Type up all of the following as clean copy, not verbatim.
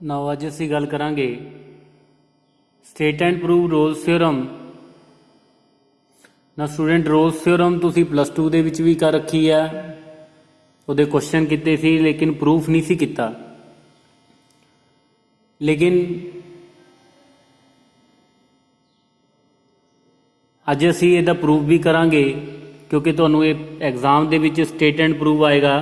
ਨਾਓ ਅੱਜ ਅਸੀਂ ਗੱਲ ਕਰਾਂਗੇ state and prove Rolle's theorem. ਨਾ ਸਟੂਡੈਂਟ, ਰੋਲਸ ਥਿਓਰਮ ਤੁਸੀਂ ਪਲੱਸ 2 ਦੇ ਵਿੱਚ ਵੀ ਕਰ ਰੱਖੀ ਆ, ਉਹਦੇ ਕੁਐਸਚਨ ਕੀਤੇ ਸੀ ਲੇਕਿਨ ਪ੍ਰੂਫ ਨਹੀਂ ਸੀ ਕੀਤਾ। ਲੇਕਿਨ ਅੱਜ ਅਸੀਂ ਇਹਦਾ ਪ੍ਰੂਫ ਵੀ ਕਰਾਂਗੇ ਕਿਉਂਕਿ ਤੁਹਾਨੂੰ ਇਹ ਐਗਜ਼ਾਮ ਦੇ ਵਿੱਚ ਸਟੇਟ ਐਂਡ ਪ੍ਰੂਵ ਆਏਗਾ।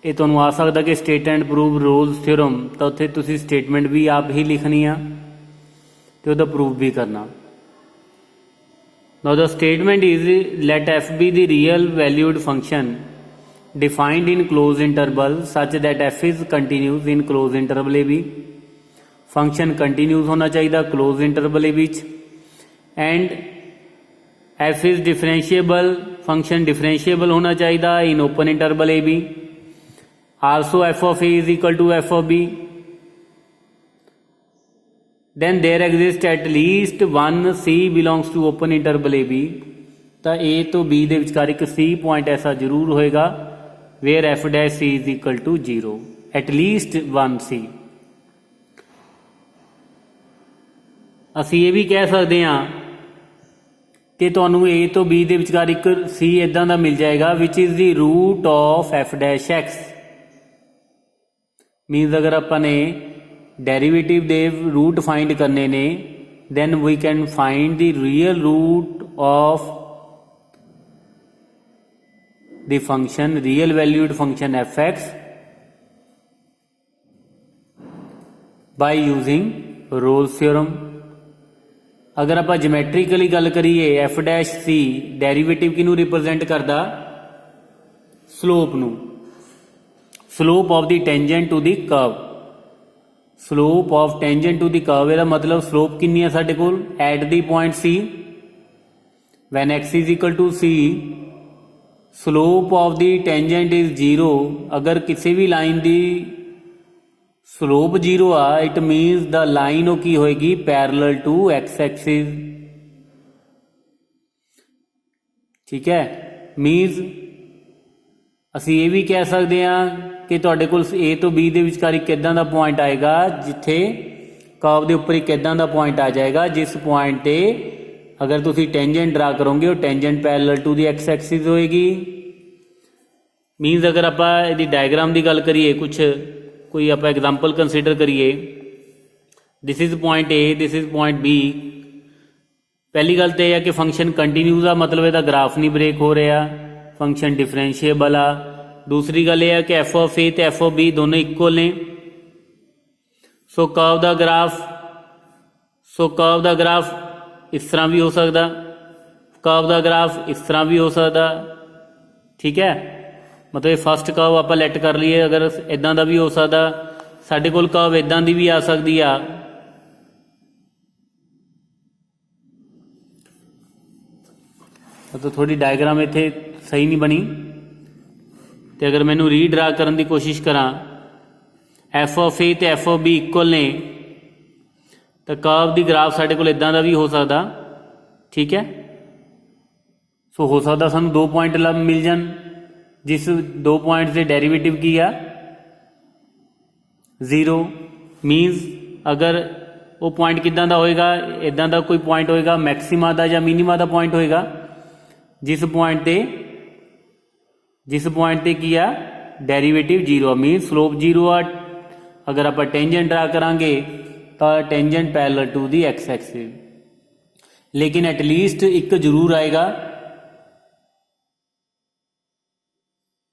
ਇਹ ਤੁਹਾਨੂੰ ਆ ਸਕਦਾ ਕਿ state and prove Rolle's theorem, ਤਾਂ ਉੱਥੇ ਤੁਸੀਂ ਸਟੇਟਮੈਂਟ ਵੀ ਆਪ ਹੀ ਲਿਖਣੀ ਆ ਤੇ ਉਹਦਾ ਪ੍ਰੂਫ ਵੀ ਕਰਨਾ। Now the statement is let f be the real valued function defined in closed interval such that f is continuous in closed interval a b। Function continuous होना चाहिए close interval a which, and f is differentiable, function differentiable होना चाहिए in open interval A b. Also f of a is equal to f of b। then there exists at least one c belongs to open interval a b। ਤਾਂ a ਤੋਂ b ਦੇ ਵਿਚਕਾਰ ਇੱਕ c point ਐਸਾ ਜ਼ਰੂਰ ਹੋਏਗਾ where f dash c is equal to 0, at least one c। ਅਸੀਂ ਇਹ ਵੀ ਕਹਿ ਸਕਦੇ ਹਾਂ ਕਿ ਤੁਹਾਨੂੰ a ਤੋਂ b ਦੇ ਵਿਚਕਾਰ ਇੱਕ c ਇੱਦਾਂ ਦਾ ਮਿਲ ਜਾਏਗਾ which is the root of f dash x। Means ਅਗਰ ਆਪਾਂ ਨੇ ਡੈਰੀਵੇਟਿਵ ਦੇ ਰੂਟ ਫਾइंड करने ने then we can find the real root of the function, real valued function fx by using Rolle's theorem। अगर आप ਜਿਓਮੈਟ੍ਰੀਕਲੀ ਗੱਲ ਕਰੀਏ f dash c ਡੈਰੀਵੇਟਿਵ ਕਿਹਨੂੰ ਰਿਪਰੈਜ਼ੈਂਟ ਕਰਦਾ? ਸਲੋਪ ਨੂੰ, slope of the tangent to the curve. Slope of tangent to the curve ਇਹਦਾ ਮਤਲਬ slope ਕਿੰਨੀ ਹੈ ਸਾਡੇ ਕੋਲ at the point c when x is equal to c, slope of the tangent is 0। ਅਗਰ ਕਿਸੇ ਵੀ ਲਾਈਨ ਦੀ slope 0 ਆ it means the line ਉਹ ਕੀ ਹੋਏਗੀ ਪੈਰਲਲ ਟੂ x ਐਕਸਿਸ। ਠੀਕ ਹੈ, ਮੀਨਸ ਅਸੀਂ ਇਹ ਵੀ ਕਹਿ ਸਕਦੇ ਹਾਂ ਕਿ ਤੁਹਾਡੇ ਕੋਲ a ਤੋਂ b ਦੇ ਵਿਚਕਾਰ ਇੱਕ ਇੱਦਾਂ ਦਾ ਪੁਆਇੰਟ ਆਏਗਾ ਜਿੱਥੇ ਕਰਵ ਦੇ ਉੱਪਰ ਇੱਕ ਇੱਦਾਂ ਦਾ ਪੁਆਇੰਟ ਆ ਜਾਏਗਾ ਜਿਸ ਪੁਆਇੰਟ ਤੇ ਅਗਰ ਤੁਸੀਂ ਟੈਂਜੈਂਟ ਡਰਾ ਕਰੋਗੇ ਉਹ tangent parallel to the x Axis ਹੋਏਗੀ। ਮੀਨਸ ਅਗਰ ਆਪਾਂ ਇਹਦੀ ਡਾਇਗਰਾਮ ਦੀ ਗੱਲ ਕਰੀਏ, ਕੁਛ ਕੋਈ ਆਪਾਂ ਐਗਜ਼ਾਮਪਲ ਕੰਸੀਡਰ ਕਰੀਏ, this is point a, this is point b। ਪਹਿਲੀ ਗੱਲ ਤਾਂ ਇਹ ਹੈ ਕਿ ਫੰਕਸ਼ਨ ਕੰਟੀਨਿਊਸ ਆ, ਮਤਲਬ ਇਹਦਾ ਗ੍ਰਾਫ ਨਹੀਂ ਬ੍ਰੇਕ ਹੋ ਰਿਹਾ, ਫੰਕਸ਼ਨ ਡਿਫਰੈਂਸ਼ੀਏਬਲ ਆ। ਦੂਸਰੀ ਗੱਲ ਇਹ ਹੈ ਕਿ f of a ਤੇ f of b ਦੋਨੋਂ ਇਕੁਅਲ ਨੇ। ਸੋ ਕਰਵ ਦਾ ਗ੍ਰਾਫ ਇਸ ਤਰ੍ਹਾਂ ਵੀ ਹੋ ਸਕਦਾ, ਕਰਵ ਦਾ ਗ੍ਰਾਫ ਇਸ ਤਰ੍ਹਾਂ ਵੀ ਹੋ ਸਕਦਾ। ਠੀਕ ਹੈ, ਮਤਲਬ ਫਸਟ ਕਰਵ ਆਪਾਂ ਲੈਟ ਕਰ ਲਈਏ, ਅਗਰ ਇੱਦਾਂ ਦਾ ਵੀ ਹੋ ਸਕਦਾ, ਸਾਡੇ ਕੋਲ ਕਰਵ ਇੱਦਾਂ ਦੀ ਵੀ ਆ ਸਕਦੀ ਆ। ਮਤਲਬ ਥੋੜੀ ਡਾਇਗਰਾਮ ਇੱਥੇ ਸਹੀ ਨਹੀਂ ਬਣੀ, ਤੇ ਅਗਰ ਮੈਨੂੰ ਰੀਡਰਾ ਕਰਨ ਦੀ ਕੋਸ਼ਿਸ਼ ਕਰਾਂ f of a ਤੇ f of b ਇਕੁਅਲ ਨੇ ਤਾਂ ਕਰਵ ਦੀ ਗ੍ਰਾਫ ਸਾਡੇ ਕੋਲ ਇੱਦਾਂ ਦਾ ਵੀ ਹੋ ਸਕਦਾ। ਠੀਕ ਹੈ, ਸੋ ਹੋ ਸਕਦਾ ਸਾਨੂੰ ਦੋ ਪੁਆਇੰਟ ਮਿਲ ਜਾਣ ਜਿਸ ਦੋ ਪੁਆਇੰਟਸ ਦੇ ਡੈਰੀਵੇਟਿਵ ਕੀ ਆ 0। ਮੀਨਸ ਅਗਰ ਉਹ ਪੁਆਇੰਟ ਕਿੱਦਾਂ ਦਾ ਹੋਏਗਾ, ਇੱਦਾਂ ਦਾ ਕੋਈ ਪੁਆਇੰਟ ਹੋਏਗਾ ਮੈਕਸਿਮਾ ਦਾ ਜਾਂ ਮਿਨੀਮਾ ਦਾ ਪੁਆਇੰਟ ਹੋਏਗਾ ਜਿਸ ਪੁਆਇੰਟ ਤੇ ਕੀ ਆ ਡੈਰੀਵੇਟਿਵ 0 ਆ, ਮੀਨਸ ਸਲੋਪ 0 ਆ। ਅਗਰ ਆਪਾਂ ਟੈਂਜੈਂਟ ਡਰਾ ਕਰਾਂਗੇ ਤਾਂ tangent parallel to the x Axis. ਲੇਕਿਨ ਐਟਲੀਸਟ ਇੱਕ ਜ਼ਰੂਰ ਆਏਗਾ।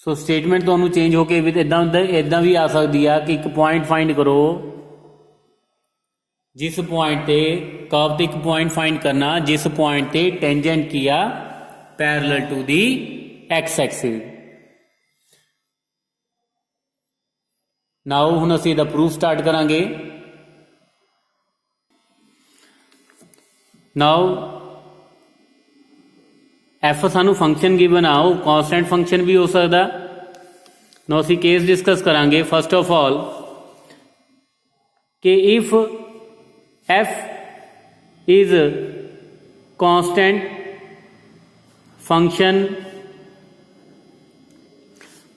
ਸੋ ਸਟੇਟਮੈਂਟ ਤੁਹਾਨੂੰ ਚੇਂਜ ਹੋ ਕੇ ਇੱਦਾਂ ਵੀ ਆ ਸਕਦੀ ਆ ਕਿ ਇੱਕ ਪੁਆਇੰਟ ਫਾइंड ਕਰੋ ਜਿਸ ਪੁਆਇੰਟ ਤੇ ਕਰਵ ਤੇ ਇੱਕ ਪੁਆਇੰਟ ਫਾइंड ਕਰਨਾ ਜਿਸ ਪੁਆਇੰਟ ਤੇ ਟੈਂਜੈਂਟ ਕੀ ਆ parallel to the x axis. Now ਹੁਣ ਅਸੀਂ ਇਹਦਾ ਪ੍ਰੂਫ ਸਟਾਰਟ ਕਰਾਂਗੇ। ਨਾਓ f ਸਾਨੂੰ ਫੰਕਸ਼ਨ ਗਿਵਨ ਆ, ਉਹ ਕੌਨਸਟੈਂਟ ਫੰਕਸ਼ਨ ਵੀ ਹੋ ਸਕਦਾ। ਨਾਓ ਅਸੀਂ ਕੇਸ ਡਿਸਕਸ ਕਰਾਂਗੇ। ਫਸਟ ਆਫ ਆਲ ਕਿ if f is constant function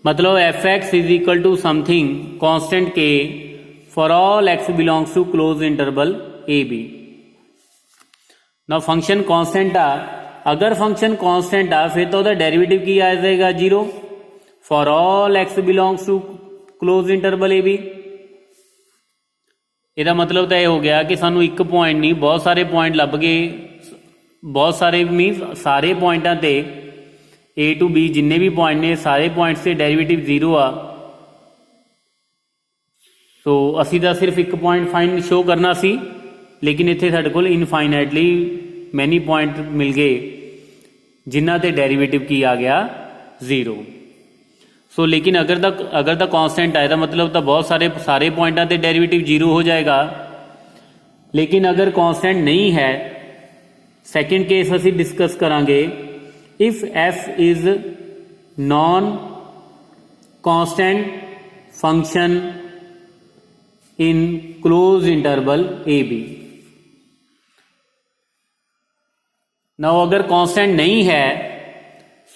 मतलब F x is equal to something constant के for all x belongs to close interval A B. ना फंक्शन कॉन्स्टेंट आ, अगर फंक्शन कॉन्स्टेंट आ फिर तो डेरिवेटिव की आ जाएगा 0 for all x belongs to close interval A b. ਇਹਦਾ मतलब तो यह हो गया कि सानू एक पॉइंट नहीं बहुत सारे पॉइंट लभ गए, बहुत सारे मीन सारे पॉइंटां ते ए टू बी जिन्ने भी पॉइंट ने सारे पॉइंट्स से डेरिवेटिव 0 आ। सो असी तो सिर्फ एक पॉइंट फाइंड शो करना सी, लेकिन इत्थे साडे कोल इनफाइनाइटली मैनी पॉइंट मिल गए जिन्हां ते डेरिवेटिव की आ गया 0। सो लेकिन अगर द कांस्टेंट आए तो मतलब तो बहुत सारे पॉइंटां ते डेरिवेटिव 0 हो जाएगा। लेकिन अगर कांस्टेंट नहीं है, सेकंड केस असी डिस्कस करांगे, if F is non constant function in close interval A B. Now अगर कांस्टेंट नहीं है,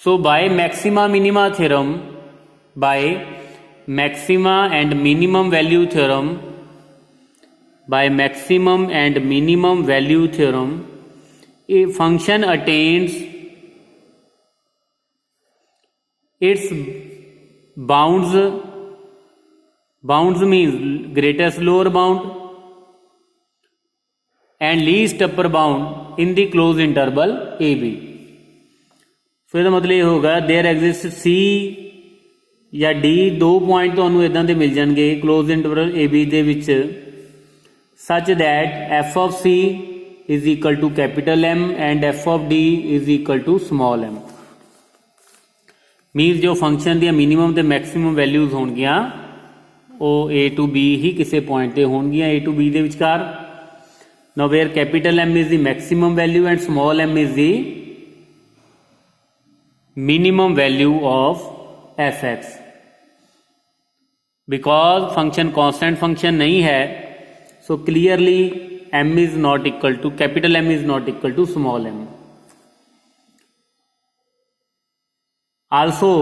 so by maxima minima theorem, by maxima and minimum value theorem, by maximum and minimum value theorem, a function attains its bounds, bounds means greatest lower bound and least upper bound in the closed interval a b। फिर मतलब ये होगा there exist सी या D दो point तो इदां दे मिल जाएंगे क्लोज इंटरवल ए बी दे विच such that f of c is equal to capital M and f of d is equal to small m. Means जो फंक्शन दी मिनिमम ते मैक्सिमम वैल्यूज होणगियां वो ए टू बी ही किसी पॉइंट ते होणगियां ए टू बी दे विचकार। Now where capital M is the maximum value and small m is the minimum value of f x. Because function constant function नहीं है, so clearly m is not equal to capital M is not equal to small m. Also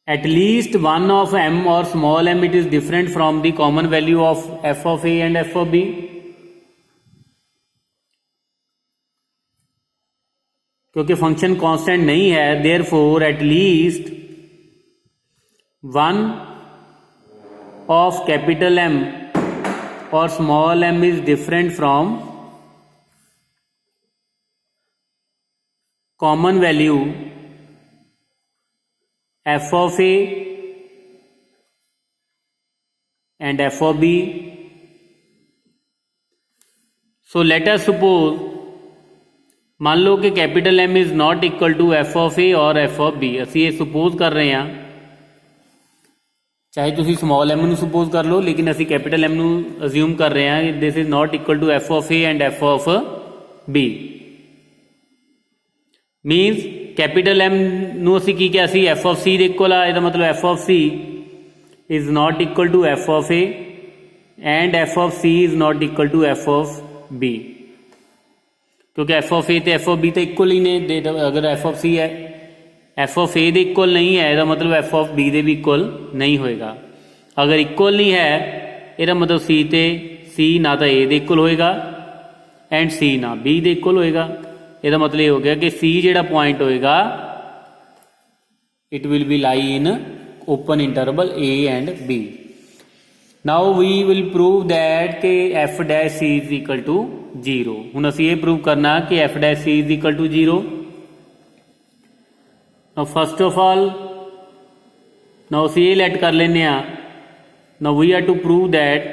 at least one of m और small m it is different from the common value of f of a and f of b. क्योंकि function constant नहीं है, therefore at least one of capital M और small m is different from common value f of a and f of b. So let us suppose मान लो कि capital M is not equal to f of a और f of B. असी ये suppose कर रहे हैं, चाहे तुम स्मॉल एम नू सुपोज कर लो, लेकिन असी कैपिटल एम नू अज्यूम कर रहे हैं this is not equal to f of a and f of b. Means capital M नू असी की क्या सी एफ ऑफ सी दे इक्वल आ, मतलब f of c is not equal to f of a and f of c is not equal to f of b. क्योंकि f of a तो एफ ऑफ बी तो equal ही ने, अगर f of c है F of A they equal नहीं है तो मतलब एफ ऑफ बी दे भी इक्वल नहीं होएगा। अगर इक्वल नहीं है यदा मतलब सी ते सी ना तो ए दे इक्वल होएगा एंड सी ना बी दे इक्वल होएगा। यदा मतलब ये हो गया कि सी जेड़ा पॉइंट होएगा it will be lie in open interval a and b. Now we will prove that के f dash c is equal to 0। हुण असीं ये प्रूव करना कि f dash c is equal to 0। Now first of all now असीं ये let कर लेने आ, now we are to prove that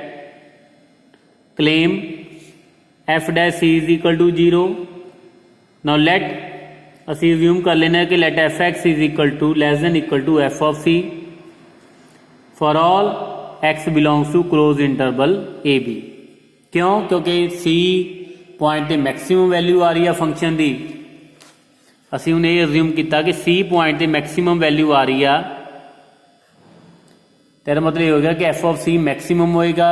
claim f dash c is equal to 0। Now let असीं अज्यूम कर लेना कि let f x is equal to less than equal to f of c for all x belongs to close interval A b. क्यों? क्योंकि c point ते maximum value आ रही है फंक्शन की। असी उन्हें ये अज्यूम किया कि सी पॉइंट ते मैक्सिमम वैल्यू आ रही है, तेरा मतलब ये हो गया कि एफ ऑफ सी मैक्सिमम होएगा,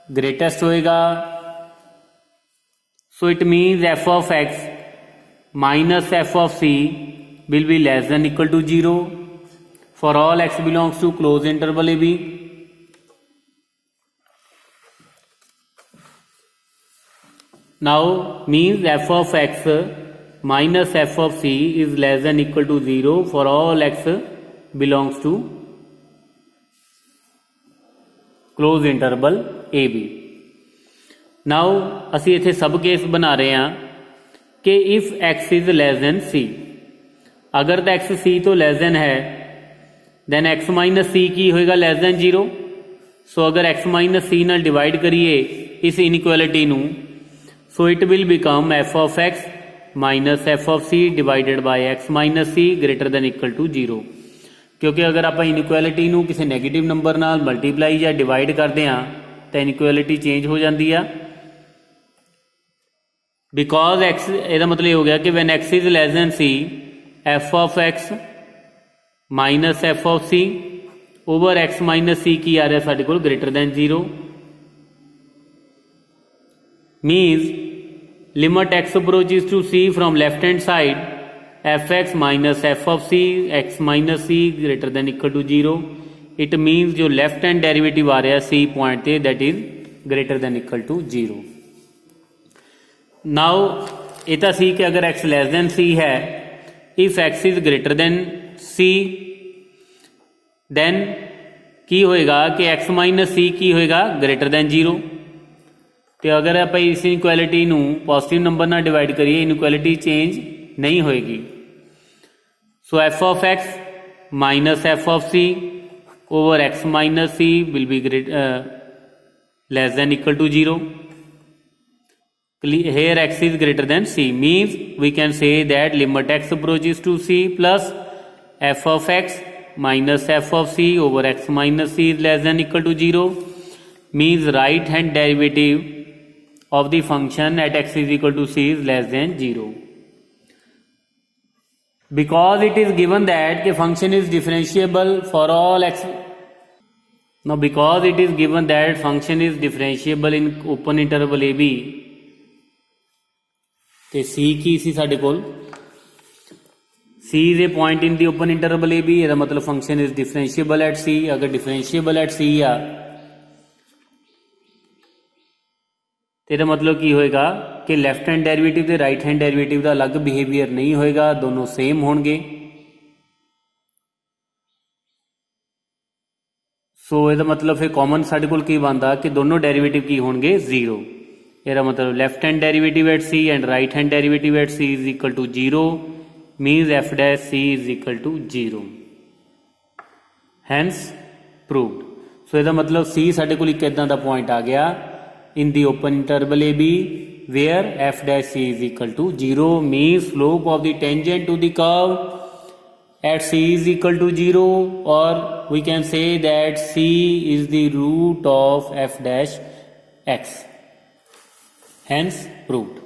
ग्रेटेस्ट होएगा। So it means f of x minus f of c will be less than equal to 0 for all x belongs to closed interval AB. Now means f of x minus f of c is less than equal to 0 for all x belongs to closed interval AB. Now ਅਸੀਂ ਇੱਥੇ ਸਬ case ਬਣਾ ਰਹੇ ਹਾਂ कि if x is less than c, अगर तो x c तो less than है then x माइनस c की होएगा less than 0. सो अगर x माइनस c नाल डिवाइड करिए इस इनइक्वालिटी नू, so it will become f of x minus f of c divided by x minus c greater than equal to 0. क्योंकि अगर आप इनइक्वालिटी नू किसी नैगेटिव नंबर नाल मल्टीप्लाई या डिवाइड करते हैं तो इनइक्वालिटी चेंज हो जाती है. बिकॉज एक्स ਇਹਦਾ मतलब ये हो गया कि when x is less than c f of x minus f of c over x minus c की आ रहा है साढ़े को greater than 0. Means limit x approaches to c from left hand side f x minus f of c x minus c greater than equal to 0. It means जो left hand derivative आ रहा है सी पॉइंट से that is greater than equal to 0. Now ये तो सी कि अगर x lace than c है, if x is greater than c then की होएगा कि एक्स माइनस सी की होएगा ग्रेटर दैन 0. तो अगर आप इस इनइक्वालिटी नू पॉजिटिव नंबर ना डिवाइड करिए इनइक्वालिटी चेंज नहीं होएगी. So f of x minus f of c over x minus c will be less than equal to 0. Here x is greater than c means we can say that limit x approaches to c plus f of x minus f of c over x minus c is less than equal to 0 means right hand derivative of the function at x is equal to c is less than 0. Because it is given that the function is differentiable for all x. Now because it is given that function is differentiable in open interval AB, तो सी की C साढ़े कोल C is a point in the open interval A B. यदा मतलब function is differentiable at C. अगर differentiable at सी आ तो यदा मतलब की होएगा कि लैफ्ट हैंड डेरिवेटिव ते राइट हैंड डेरिवेटिव का अलग बिहेवियर नहीं होएगा, दोनों सेम होंगे. सो यदा मतलब फिर कॉमन साढ़े कोल की बनता कि दोनों डेरिवेटिव की होंगे 0. यदा मतलब left hand derivative at c and right hand derivative at c is equal to 0 means f dash c is equal to 0. Hence proved. So यदा मतलब सी साढ़े को एक इदां दा पॉइंट आ गया in the open interval A b where f dash c is equal to 0 means slope of the tangent to the curve at c is equal to 0 और we can say that c is the root of f dash x. Hence proved.